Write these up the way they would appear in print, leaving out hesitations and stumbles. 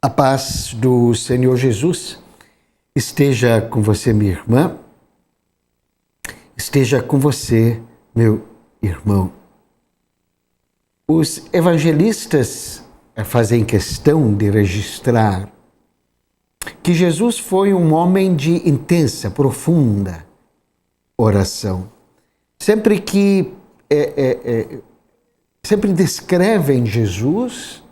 A paz do Senhor Jesus esteja com você, minha irmã, esteja com você, meu irmão. Os evangelistas fazem questão de registrar que Jesus foi um homem de intensa, profunda oração. Sempre descrevem Jesus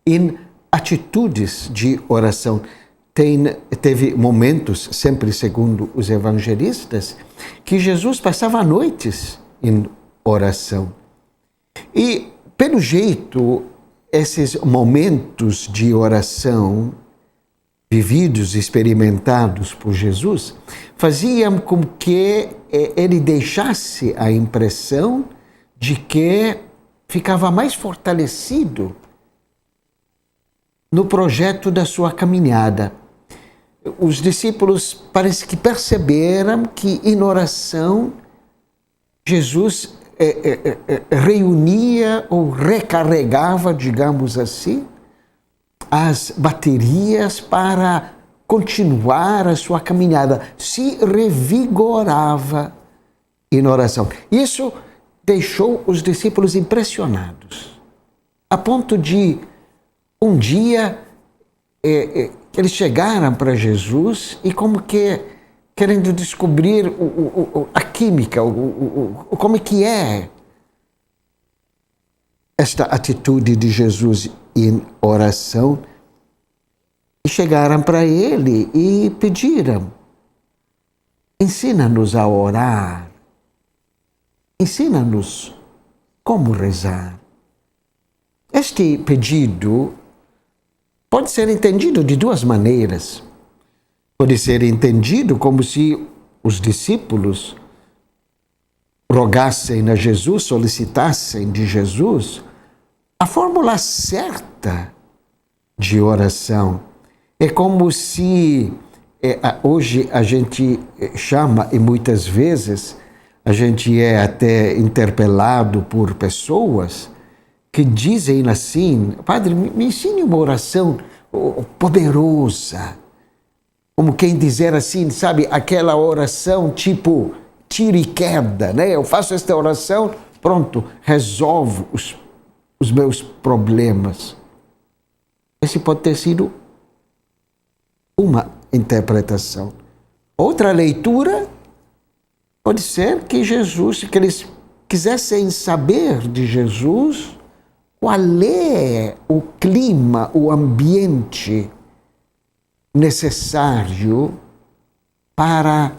em atitudes de oração. Teve momentos, sempre segundo os evangelistas, que Jesus passava noites em oração. E, pelo jeito, esses momentos de oração vividos, experimentados por Jesus, faziam com que ele deixasse a impressão de que ficava mais fortalecido no projeto da sua caminhada. Os discípulos parece que perceberam que em oração Jesus reunia ou recarregava, digamos assim, as baterias para continuar a sua caminhada, se revigorava em oração. Isso deixou os discípulos impressionados, a ponto de um dia eles chegaram para Jesus e como que querendo descobrir a química, como é que é esta atitude de Jesus em oração, e chegaram para ele e pediram: ensina-nos a orar, ensina-nos como rezar. Este pedido pode ser entendido de duas maneiras. Pode ser entendido como se os discípulos rogassem a Jesus, solicitassem de Jesus a fórmula certa de oração. É como se hoje a gente chama, e muitas vezes a gente é até interpelado por pessoas que dizem assim: Padre, me ensine uma oração poderosa. Como quem dizer assim, sabe, aquela oração tipo tira e queda, né? Eu faço esta oração, pronto, resolvo os meus problemas. Esse pode ter sido uma interpretação. Outra leitura pode ser que eles quisessem saber de Jesus qual é o clima, o ambiente necessário para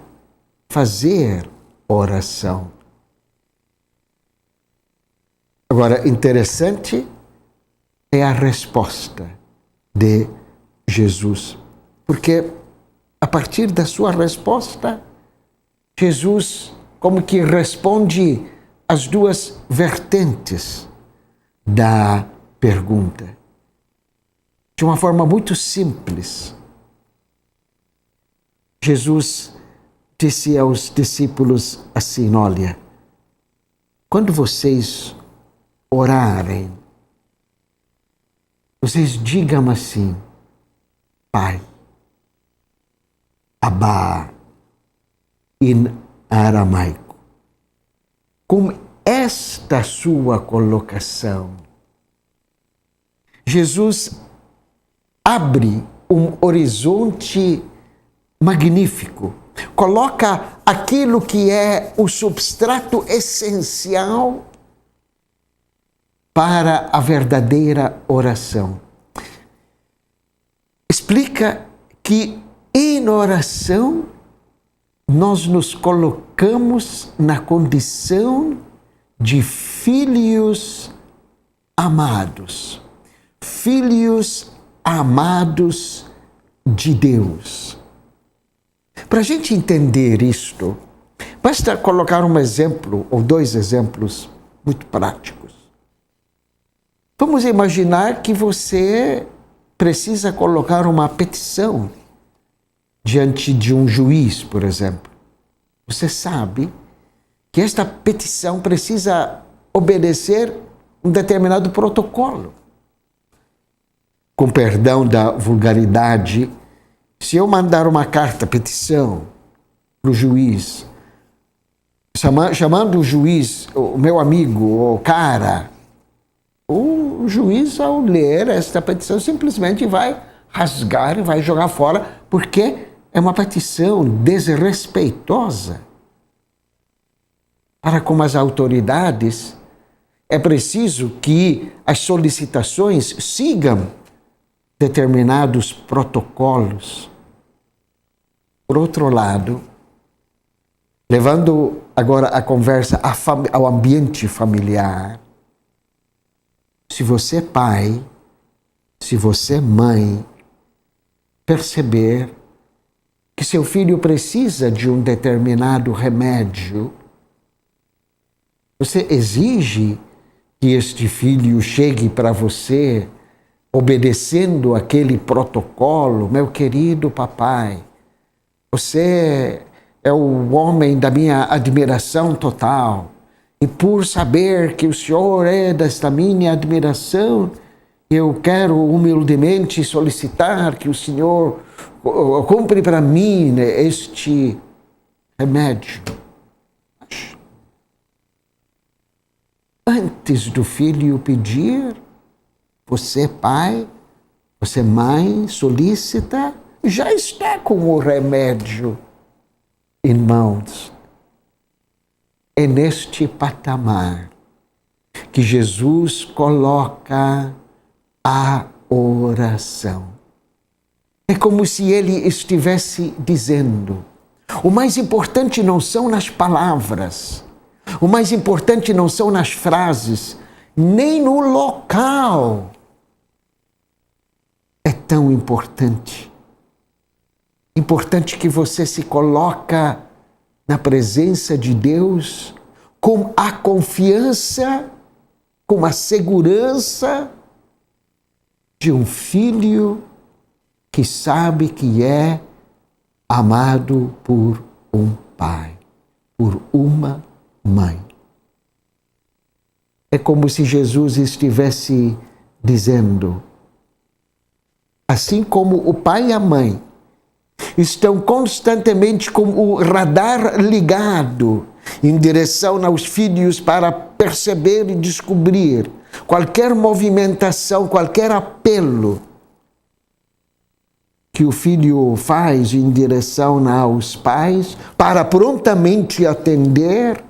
fazer oração. Agora, interessante é a resposta de Jesus, porque a partir da sua resposta, Jesus como que responde às duas vertentes da pergunta, de uma forma muito simples. Jesus disse aos discípulos assim: olha, quando vocês orarem, vocês digam assim: Pai, Abba, em aramaico. Com esta sua colocação, Jesus abre um horizonte magnífico, coloca aquilo que é o substrato essencial para a verdadeira oração. Explica que em oração nós nos colocamos na condição de filhos amados de Deus. Para a gente entender isto, basta colocar um exemplo ou dois exemplos muito práticos. Vamos imaginar que você precisa colocar uma petição diante de um juiz, por exemplo. Você sabe que esta petição precisa obedecer um determinado protocolo. com perdão da vulgaridade, se eu mandar uma carta, petição, para o juiz, chamando o juiz, o meu amigo, o cara, o juiz, ao ler esta petição, simplesmente vai rasgar e vai jogar fora, porque é uma petição desrespeitosa. Para com as autoridades, é preciso que as solicitações sigam determinados protocolos. Por outro lado, levando agora a conversa ao ambiente familiar, se você é pai, se você é mãe, perceber que seu filho precisa de um determinado remédio, você exige que este filho chegue para você obedecendo aquele protocolo. Meu querido papai, você é o homem da minha admiração total. E por saber que o senhor é desta minha admiração, eu quero humildemente solicitar que o senhor compre para mim este remédio. Antes do filho pedir, você, pai, você, mãe, solicita, já está com o remédio em mãos. É neste patamar que Jesus coloca a oração. É como se ele estivesse dizendo: o mais importante não são nas palavras, o mais importante não são nas frases, nem no local. É tão importante. Importante que você se coloca na presença de Deus com a confiança, com a segurança de um filho que sabe que é amado por um pai, por uma mãe. É como se Jesus estivesse dizendo: assim como o pai e a mãe estão constantemente com o radar ligado em direção aos filhos para perceber e descobrir qualquer movimentação, qualquer apelo que o filho faz em direção aos pais, para prontamente atender,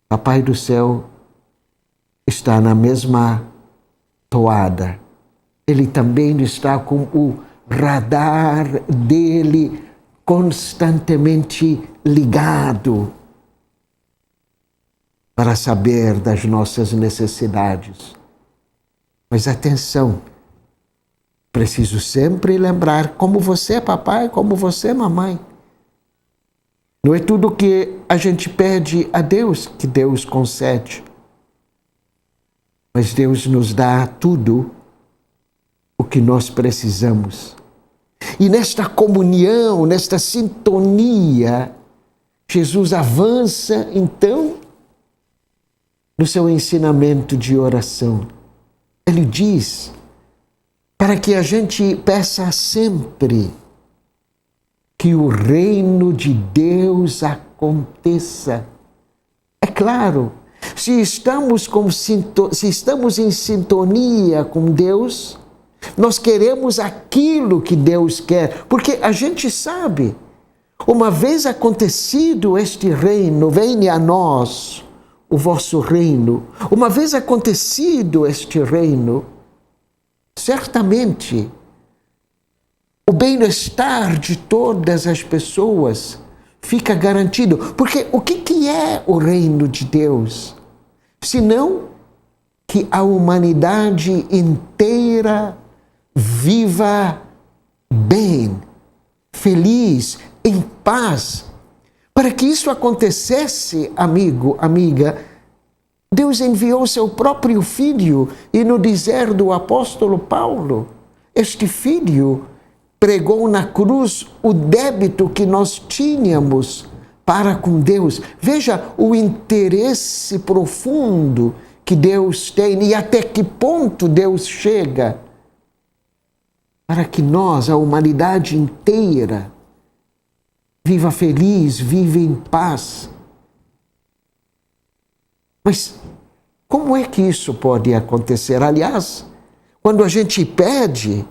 Papai do céu está na mesma toada. Ele também está com o radar dele constantemente ligado para saber das nossas necessidades. Mas atenção, preciso sempre lembrar como você é papai, como você é mamãe. Não é tudo que a gente pede a Deus que Deus concede. Mas Deus nos dá tudo o que nós precisamos. E nesta comunhão, nesta sintonia, Jesus avança, então, no seu ensinamento de oração. Ele diz para que a gente peça sempre que o reino de Deus aconteça. É claro, se estamos em sintonia com Deus, nós queremos aquilo que Deus quer, porque a gente sabe, uma vez acontecido este reino, venha a nós o vosso reino. Uma vez acontecido este reino, certamente o bem-estar de todas as pessoas fica garantido. Porque o que é o reino de Deus? Senão que a humanidade inteira viva bem, feliz, em paz. Para que isso acontecesse, amigo, amiga, Deus enviou seu próprio Filho, e no dizer do apóstolo Paulo, este Filho pregou na cruz o débito que nós tínhamos para com Deus. Veja o interesse profundo que Deus tem e até que ponto Deus chega para que nós, a humanidade inteira, viva feliz, viva em paz. Mas como é que isso pode acontecer? Aliás, quando a gente pede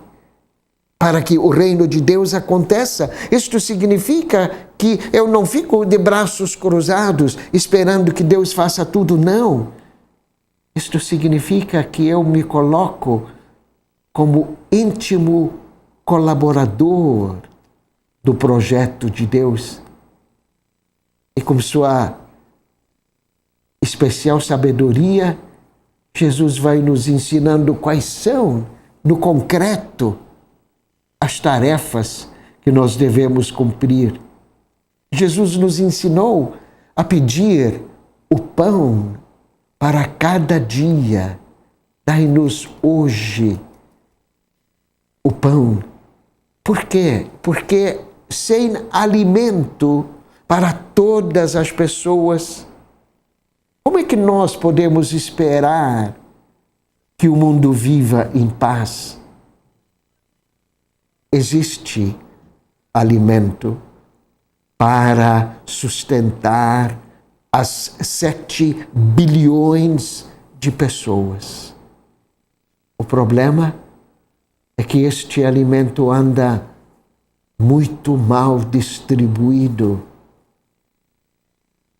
para que o reino de Deus aconteça, isto significa que eu não fico de braços cruzados esperando que Deus faça tudo, não. Isto significa que eu me coloco como íntimo colaborador do projeto de Deus e com sua especial sabedoria, Jesus vai nos ensinando quais são, no concreto, as tarefas que nós devemos cumprir. Jesus nos ensinou a pedir o pão para cada dia. Dai-nos hoje o pão. Por quê? Porque sem alimento para todas as pessoas, como é que nós podemos esperar que o mundo viva em paz? Existe alimento para sustentar as 7 bilhões de pessoas. O problema é que este alimento anda muito mal distribuído.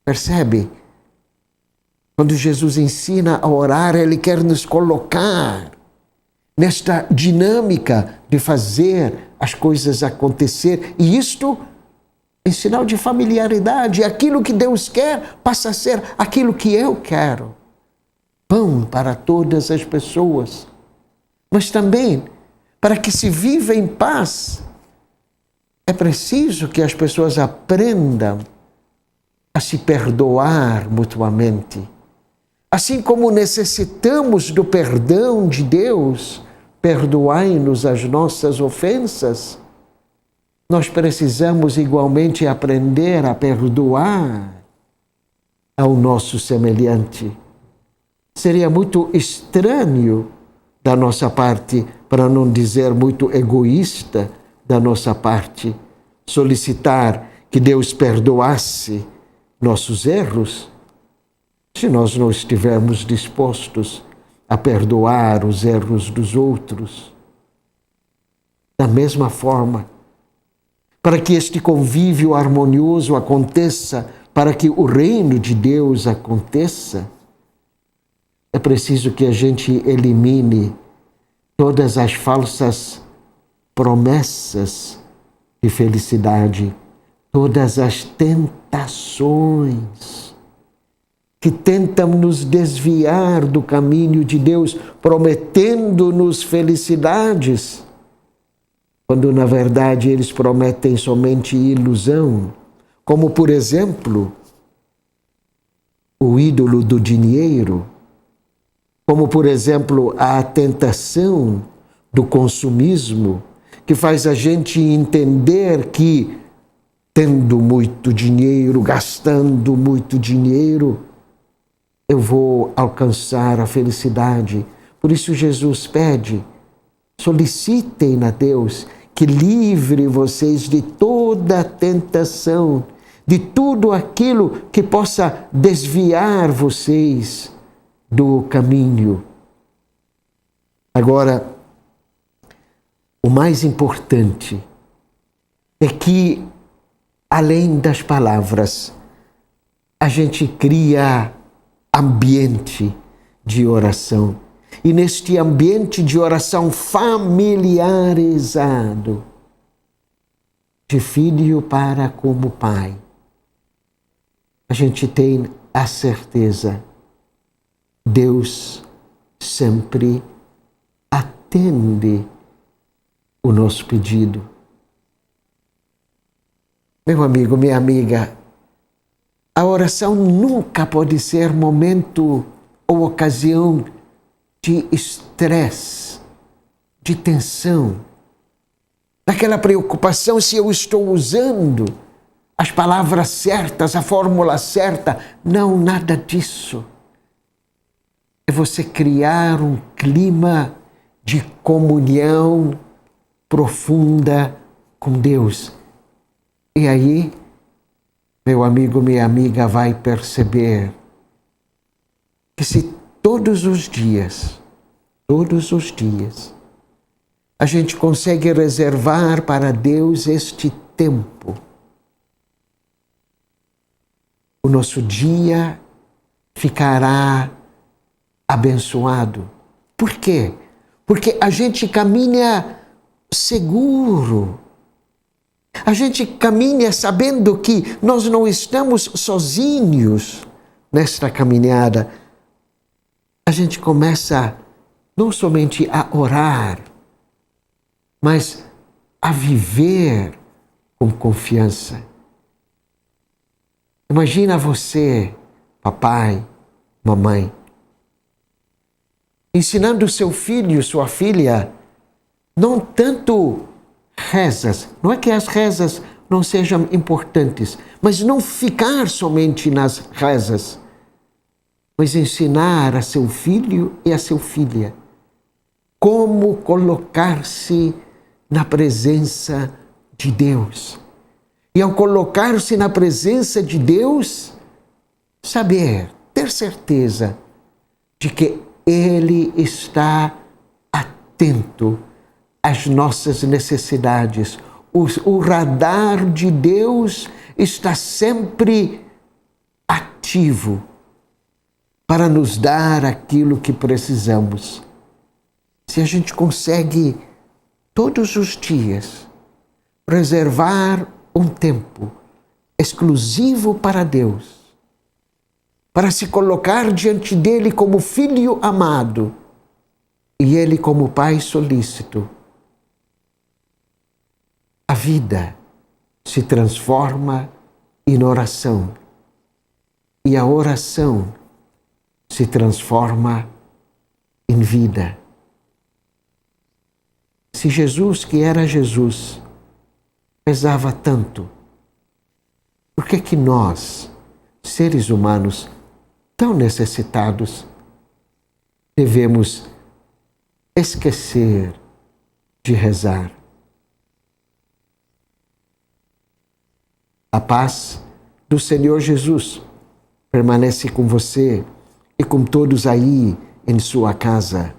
Percebe? Quando Jesus ensina a orar, Ele quer nos colocar nesta dinâmica de fazer as coisas acontecer. E isto em sinal de familiaridade. Aquilo que Deus quer passa a ser aquilo que eu quero. Pão para todas as pessoas. Mas também, para que se viva em paz, é preciso que as pessoas aprendam a se perdoar mutuamente. Assim como necessitamos do perdão de Deus, perdoai-nos as nossas ofensas, nós precisamos igualmente aprender a perdoar ao nosso semelhante. Seria muito estranho da nossa parte, para não dizer muito egoísta da nossa parte, solicitar que Deus perdoasse nossos erros, se nós não estivermos dispostos a perdoar os erros dos outros. Da mesma forma, para que este convívio harmonioso aconteça, para que o reino de Deus aconteça, é preciso que a gente elimine todas as falsas promessas de felicidade, todas as tentações que tentam nos desviar do caminho de Deus, prometendo-nos felicidades, quando na verdade eles prometem somente ilusão, como por exemplo, o ídolo do dinheiro, como por exemplo, a tentação do consumismo, que faz a gente entender que, tendo muito dinheiro, gastando muito dinheiro, eu vou alcançar a felicidade. Por isso Jesus pede, solicitem a Deus que livre vocês de toda tentação, de tudo aquilo que possa desviar vocês do caminho. Agora, o mais importante é que, além das palavras, a gente cria ambiente de oração. E neste ambiente de oração familiarizado, de filho para como pai, a gente tem a certeza, Deus sempre atende o nosso pedido. Meu amigo, minha amiga, a oração nunca pode ser momento ou ocasião de estresse, de tensão, daquela preocupação se eu estou usando as palavras certas, a fórmula certa. Não, nada disso. é você criar um clima de comunhão profunda com Deus. E aí, meu amigo, minha amiga, vai perceber que se todos os dias, a gente consegue reservar para Deus este tempo, o nosso dia ficará abençoado. Por quê? Porque a gente caminha seguro. A gente caminha sabendo que nós não estamos sozinhos nesta caminhada. A gente começa não somente a orar, mas a viver com confiança. Imagina você, papai, mamãe, ensinando seu filho, sua filha, não tanto rezas, não é que as rezas não sejam importantes, mas não ficar somente nas rezas, mas ensinar a seu filho e a sua filha como colocar-se na presença de Deus. E ao colocar-se na presença de Deus, saber, ter certeza de que Ele está atento às nossas necessidades. O radar de Deus está sempre ativo para nos dar aquilo que precisamos. Se a gente consegue todos os dias reservar um tempo exclusivo para Deus, para se colocar diante dele como filho amado e ele como pai solícito, a vida se transforma em oração e a oração se transforma em vida. Se Jesus, que era Jesus, pesava tanto, por que nós, seres humanos tão necessitados, devemos esquecer de rezar? A paz do Senhor Jesus permanece com você e com todos aí em sua casa.